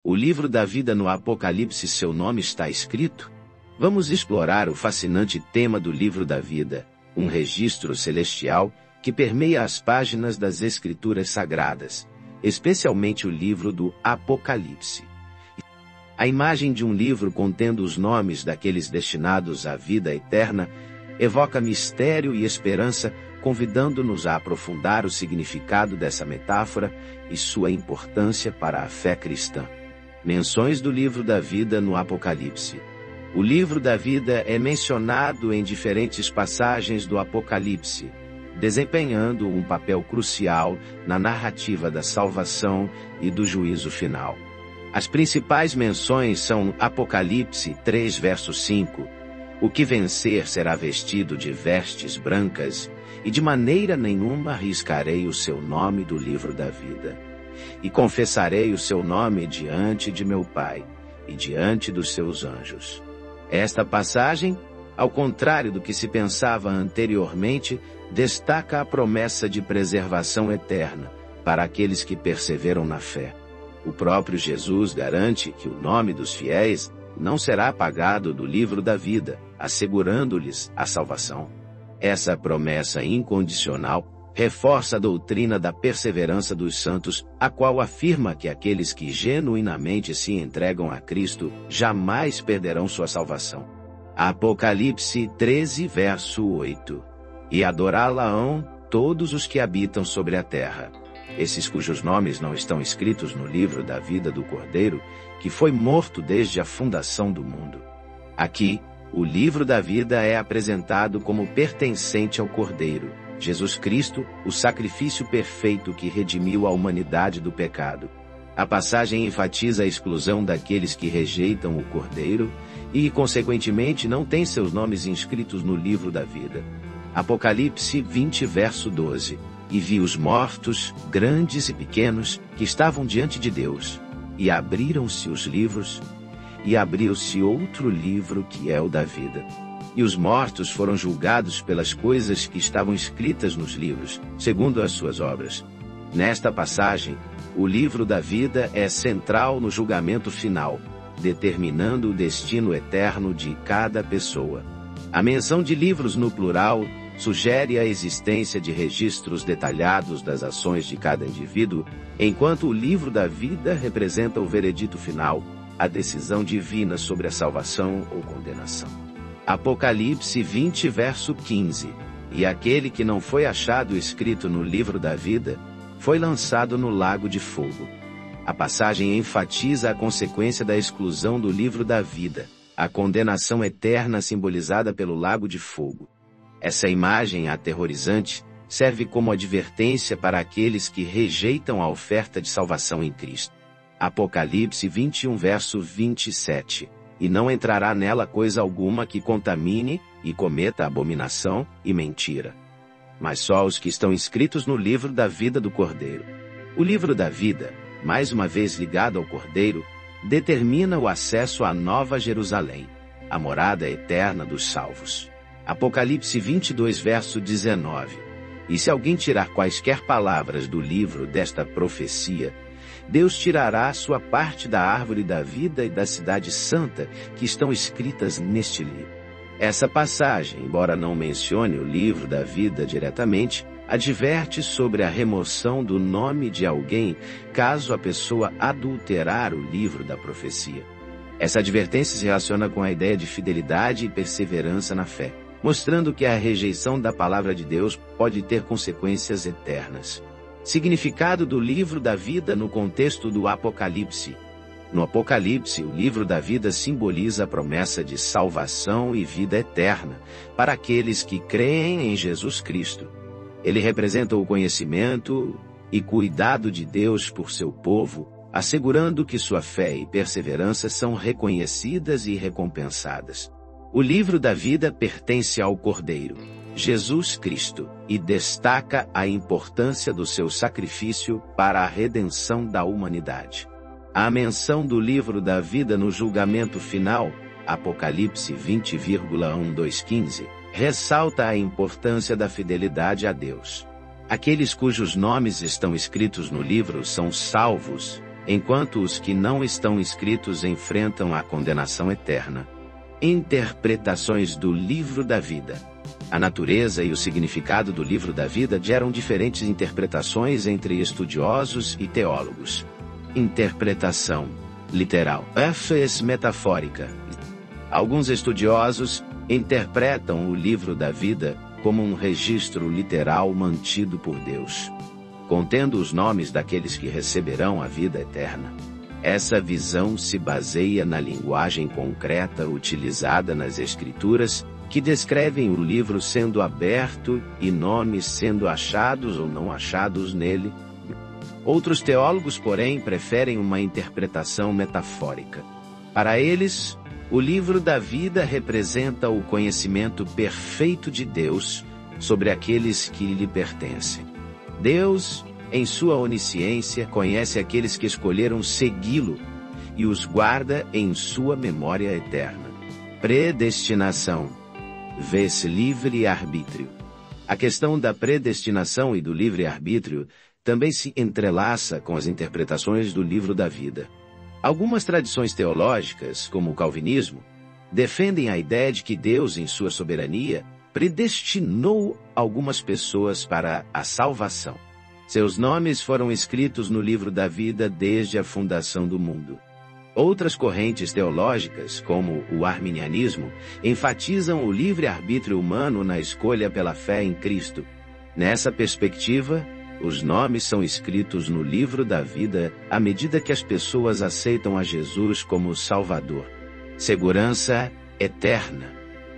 O livro da vida no Apocalipse, seu nome está escrito? Vamos explorar o fascinante tema do livro da vida, um registro celestial que permeia as páginas das Escrituras Sagradas, especialmente o livro do Apocalipse. A imagem de um livro contendo os nomes daqueles destinados à vida eterna evoca mistério e esperança, convidando-nos a aprofundar o significado dessa metáfora e sua importância para a fé cristã. Menções do livro da vida no Apocalipse. O livro da vida é mencionado em diferentes passagens do Apocalipse, desempenhando um papel crucial na narrativa da salvação e do juízo final. As principais menções são Apocalipse 3, verso 5, o que vencer será vestido de vestes brancas, e de maneira nenhuma riscarei o seu nome do livro da vida. E confessarei o seu nome diante de meu Pai, e diante dos seus anjos. Esta passagem, ao contrário do que se pensava anteriormente, destaca a promessa de preservação eterna para aqueles que perseveram na fé. O próprio Jesus garante que o nome dos fiéis não será apagado do livro da vida, assegurando-lhes a salvação. Essa promessa incondicional reforça a doutrina da perseverança dos santos, a qual afirma que aqueles que genuinamente se entregam a Cristo jamais perderão sua salvação. Apocalipse 13, verso 8. E adorá-la-ão todos os que habitam sobre a terra. Esses cujos nomes não estão escritos no livro da vida do Cordeiro, que foi morto desde a fundação do mundo. Aqui, o livro da vida é apresentado como pertencente ao Cordeiro, Jesus Cristo, o sacrifício perfeito que redimiu a humanidade do pecado. A passagem enfatiza a exclusão daqueles que rejeitam o Cordeiro e, consequentemente, não têm seus nomes inscritos no livro da vida. Apocalipse 20, verso 12. E vi os mortos, grandes e pequenos, que estavam diante de Deus. E abriram-se os livros, e abriu-se outro livro que é o da vida. E os mortos foram julgados pelas coisas que estavam escritas nos livros, segundo as suas obras. Nesta passagem, o livro da vida é central no julgamento final, determinando o destino eterno de cada pessoa. A menção de livros no plural sugere a existência de registros detalhados das ações de cada indivíduo, enquanto o livro da vida representa o veredito final, a decisão divina sobre a salvação ou condenação. Apocalipse 20, verso 15. E aquele que não foi achado escrito no livro da vida, foi lançado no lago de fogo. A passagem enfatiza a consequência da exclusão do livro da vida, a condenação eterna simbolizada pelo lago de fogo. Essa imagem aterrorizante serve como advertência para aqueles que rejeitam a oferta de salvação em Cristo. Apocalipse 21, verso 27. E não entrará nela coisa alguma que contamine e cometa abominação e mentira, mas só os que estão inscritos no livro da vida do Cordeiro. O livro da vida, mais uma vez ligado ao Cordeiro, determina o acesso à Nova Jerusalém, a morada eterna dos salvos. Apocalipse 22, verso 19. E se alguém tirar quaisquer palavras do livro desta profecia, Deus tirará sua parte da árvore da vida e da cidade santa que estão escritas neste livro. Essa passagem, embora não mencione o livro da vida diretamente, adverte sobre a remoção do nome de alguém caso a pessoa adulterar o livro da profecia. Essa advertência se relaciona com a ideia de fidelidade e perseverança na fé, mostrando que a rejeição da palavra de Deus pode ter consequências eternas. Significado do livro da vida no contexto do Apocalipse. No Apocalipse, o livro da vida simboliza a promessa de salvação e vida eterna para aqueles que creem em Jesus Cristo. Ele representa o conhecimento e cuidado de Deus por seu povo, assegurando que sua fé e perseverança são reconhecidas e recompensadas. O livro da vida pertence ao Cordeiro, Jesus Cristo, e destaca a importância do seu sacrifício para a redenção da humanidade. A menção do livro da vida no julgamento final, Apocalipse 20,1215, ressalta a importância da fidelidade a Deus. Aqueles cujos nomes estão escritos no livro são salvos, enquanto os que não estão inscritos enfrentam a condenação eterna. Interpretações do Livro da Vida. A natureza e o significado do Livro da Vida geram diferentes interpretações entre estudiosos e teólogos. Interpretação literal vs metafórica. Alguns estudiosos interpretam o Livro da Vida como um registro literal mantido por Deus, contendo os nomes daqueles que receberão a vida eterna. Essa visão se baseia na linguagem concreta utilizada nas Escrituras, que descrevem o livro sendo aberto e nomes sendo achados ou não achados nele. Outros teólogos, porém, preferem uma interpretação metafórica. Para eles, o Livro da Vida representa o conhecimento perfeito de Deus sobre aqueles que lhe pertencem. Deus, em sua onisciência, conhece aqueles que escolheram segui-lo e os guarda em sua memória eterna. Predestinação vs livre-arbítrio. A questão da predestinação e do livre-arbítrio também se entrelaça com as interpretações do Livro da Vida. Algumas tradições teológicas, como o calvinismo, defendem a ideia de que Deus, em sua soberania, predestinou algumas pessoas para a salvação. Seus nomes foram escritos no Livro da Vida desde a fundação do mundo. Outras correntes teológicas, como o arminianismo, enfatizam o livre-arbítrio humano na escolha pela fé em Cristo. Nessa perspectiva, os nomes são escritos no Livro da Vida à medida que as pessoas aceitam a Jesus como Salvador. Segurança eterna.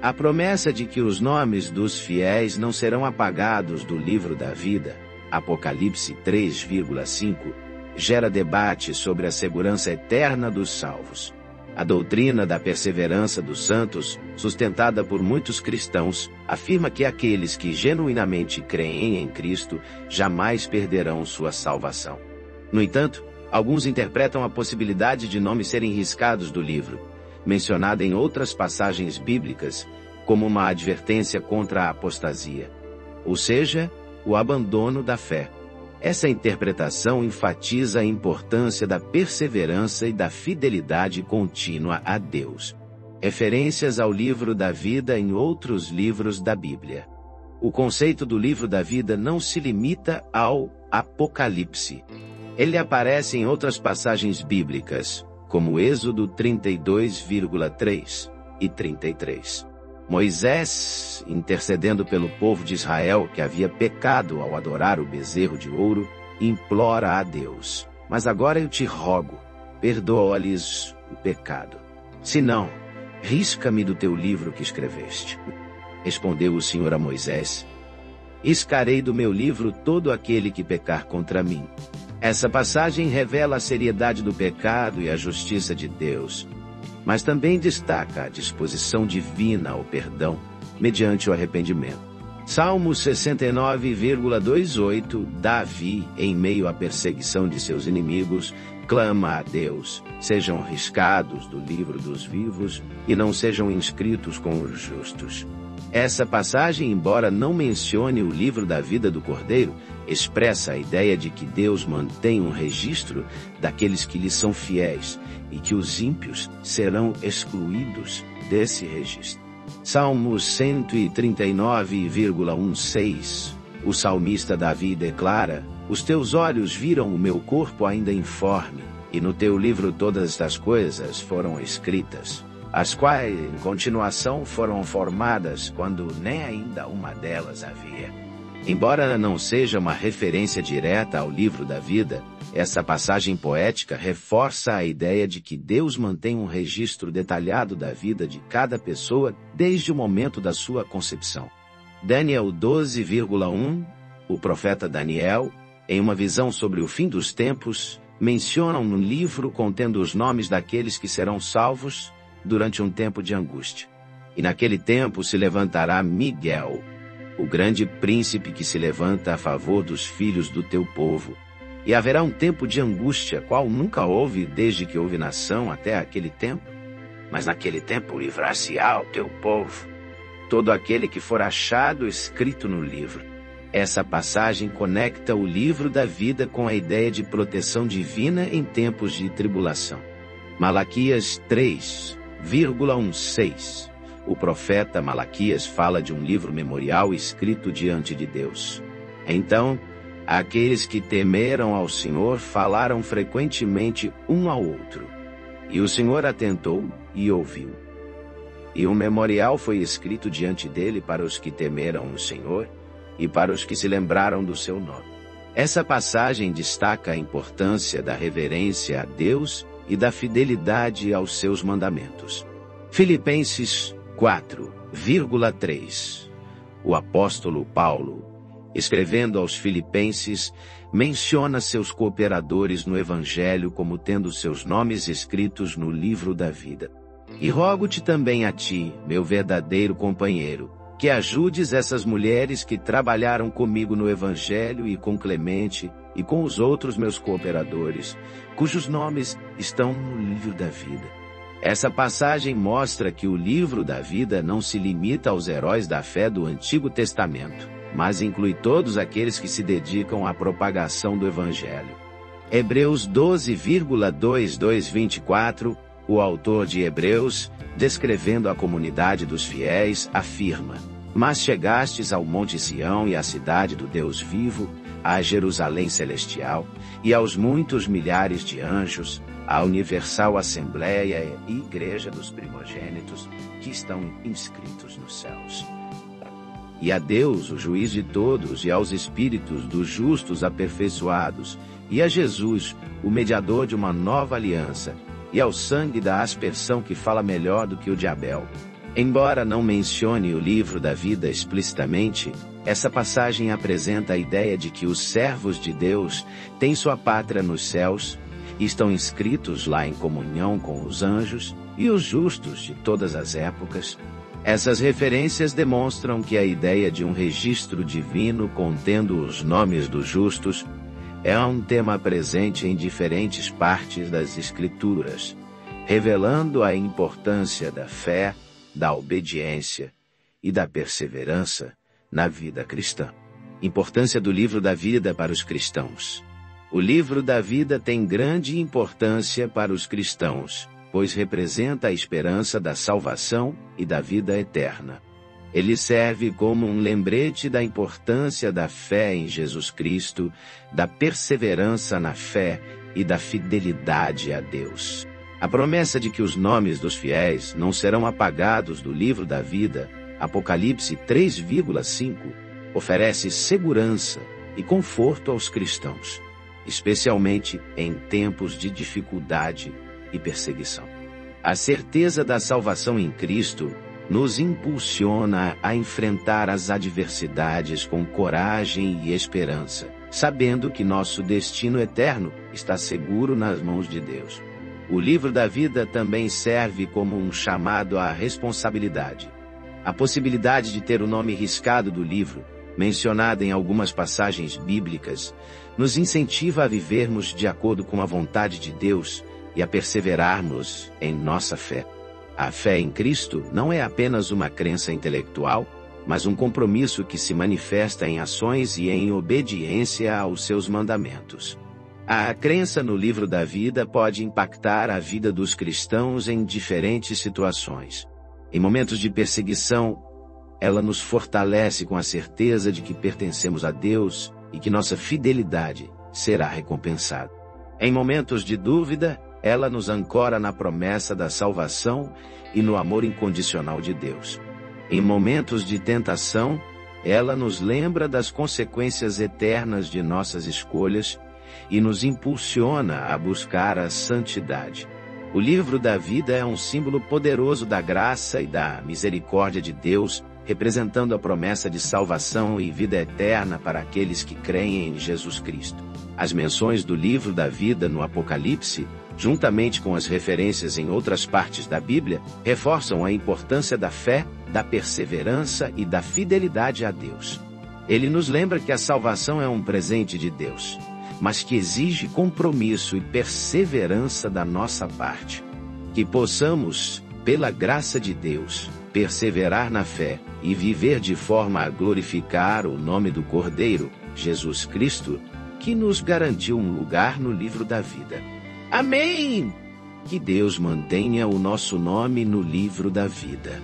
A promessa de que os nomes dos fiéis não serão apagados do Livro da Vida, Apocalipse 3,5, gera debate sobre a segurança eterna dos salvos. A doutrina da perseverança dos santos, sustentada por muitos cristãos, afirma que aqueles que genuinamente creem em Cristo jamais perderão sua salvação. No entanto, alguns interpretam a possibilidade de nomes serem riscados do livro, mencionada em outras passagens bíblicas, como uma advertência contra a apostasia, ou seja, o abandono da fé. Essa interpretação enfatiza a importância da perseverança e da fidelidade contínua a Deus. Referências ao Livro da Vida em outros livros da Bíblia. O conceito do Livro da Vida não se limita ao Apocalipse. Ele aparece em outras passagens bíblicas, como Êxodo 32,3 e 33. Moisés, intercedendo pelo povo de Israel que havia pecado ao adorar o bezerro de ouro, implora a Deus: "Mas agora eu te rogo, perdoa-lhes o pecado. Se não, risca-me do teu livro que escreveste." Respondeu o Senhor a Moisés: "Riscarei do meu livro todo aquele que pecar contra mim." Essa passagem revela a seriedade do pecado e a justiça de Deus, mas também destaca a disposição divina ao perdão, mediante o arrependimento. Salmo 69,28, Davi, em meio à perseguição de seus inimigos, clama a Deus: "Sejam riscados do livro dos vivos e não sejam inscritos com os justos." Essa passagem, embora não mencione o livro da vida do Cordeiro, expressa a ideia de que Deus mantém um registro daqueles que lhe são fiéis e que os ímpios serão excluídos desse registro. Salmo 139,16. O salmista Davi declara: "Os teus olhos viram o meu corpo ainda informe, e no teu livro todas estas coisas foram escritas, as quais, em continuação, foram formadas quando nem ainda uma delas havia." Embora não seja uma referência direta ao Livro da Vida, essa passagem poética reforça a ideia de que Deus mantém um registro detalhado da vida de cada pessoa desde o momento da sua concepção. Daniel 12,1, o profeta Daniel, em uma visão sobre o fim dos tempos, menciona um livro contendo os nomes daqueles que serão salvos durante um tempo de angústia. "E naquele tempo se levantará Miguel, o grande príncipe que se levanta a favor dos filhos do teu povo. E haverá um tempo de angústia, qual nunca houve desde que houve nação até aquele tempo. Mas naquele tempo livrar-se-á o teu povo, todo aquele que for achado escrito no livro." Essa passagem conecta o livro da vida com a ideia de proteção divina em tempos de tribulação. Malaquias 3,16. O profeta Malaquias fala de um livro memorial escrito diante de Deus. Então, aqueles que temeram ao Senhor falaram frequentemente um ao outro. E o Senhor atentou e ouviu. E um memorial foi escrito diante dele para os que temeram o Senhor e para os que se lembraram do seu nome. Essa passagem destaca a importância da reverência a Deus e da fidelidade aos seus mandamentos. Filipenses 4,3. O apóstolo Paulo, escrevendo aos Filipenses, menciona seus cooperadores no Evangelho como tendo seus nomes escritos no livro da vida. E rogo-te também a ti, meu verdadeiro companheiro, que ajudes essas mulheres que trabalharam comigo no Evangelho e com Clemente e com os outros meus cooperadores, cujos nomes estão no livro da vida. Essa passagem mostra que o livro da vida não se limita aos heróis da fé do Antigo Testamento, mas inclui todos aqueles que se dedicam à propagação do Evangelho. Hebreus 12,22-24, o autor de Hebreus, descrevendo a comunidade dos fiéis, afirma: Mas chegastes ao Monte Sião e à cidade do Deus vivo, à Jerusalém celestial, e aos muitos milhares de anjos, à universal Assembleia e Igreja dos primogênitos, que estão inscritos nos céus. E a Deus, o juiz de todos, e aos espíritos dos justos aperfeiçoados, e a Jesus, o mediador de uma nova aliança, e ao sangue da aspersão que fala melhor do que o de Abel. Embora não mencione o livro da vida explicitamente, essa passagem apresenta a ideia de que os servos de Deus têm sua pátria nos céus, e estão inscritos lá em comunhão com os anjos e os justos de todas as épocas. Essas referências demonstram que a ideia de um registro divino contendo os nomes dos justos é um tema presente em diferentes partes das Escrituras, revelando a importância da fé, da obediência e da perseverança na vida cristã. Importância do livro da vida para os cristãos. O livro da vida tem grande importância para os cristãos, pois representa a esperança da salvação e da vida eterna. Ele serve como um lembrete da importância da fé em Jesus Cristo, da perseverança na fé e da fidelidade a Deus. A promessa de que os nomes dos fiéis não serão apagados do livro da vida, Apocalipse 3,5, oferece segurança e conforto aos cristãos, especialmente em tempos de dificuldade e perseguição. A certeza da salvação em Cristo nos impulsiona a enfrentar as adversidades com coragem e esperança, sabendo que nosso destino eterno está seguro nas mãos de Deus. O livro da vida também serve como um chamado à responsabilidade. A possibilidade de ter o nome riscado do livro, mencionada em algumas passagens bíblicas, nos incentiva a vivermos de acordo com a vontade de Deus e a perseverarmos em nossa fé. A fé em Cristo não é apenas uma crença intelectual, mas um compromisso que se manifesta em ações e em obediência aos seus mandamentos. A crença no livro da vida pode impactar a vida dos cristãos em diferentes situações. Em momentos de perseguição, ela nos fortalece com a certeza de que pertencemos a Deus e que nossa fidelidade será recompensada. Em momentos de dúvida, ela nos ancora na promessa da salvação e no amor incondicional de Deus. Em momentos de tentação, ela nos lembra das consequências eternas de nossas escolhas e nos impulsiona a buscar a santidade. O livro da vida é um símbolo poderoso da graça e da misericórdia de Deus, representando a promessa de salvação e vida eterna para aqueles que creem em Jesus Cristo. As menções do livro da vida no Apocalipse, juntamente com as referências em outras partes da Bíblia, reforçam a importância da fé, da perseverança e da fidelidade a Deus. Ele nos lembra que a salvação é um presente de Deus, mas que exige compromisso e perseverança da nossa parte. Que possamos, pela graça de Deus, perseverar na fé e viver de forma a glorificar o nome do Cordeiro, Jesus Cristo, que nos garantiu um lugar no livro da vida. Amém! Que Deus mantenha o nosso nome no livro da vida.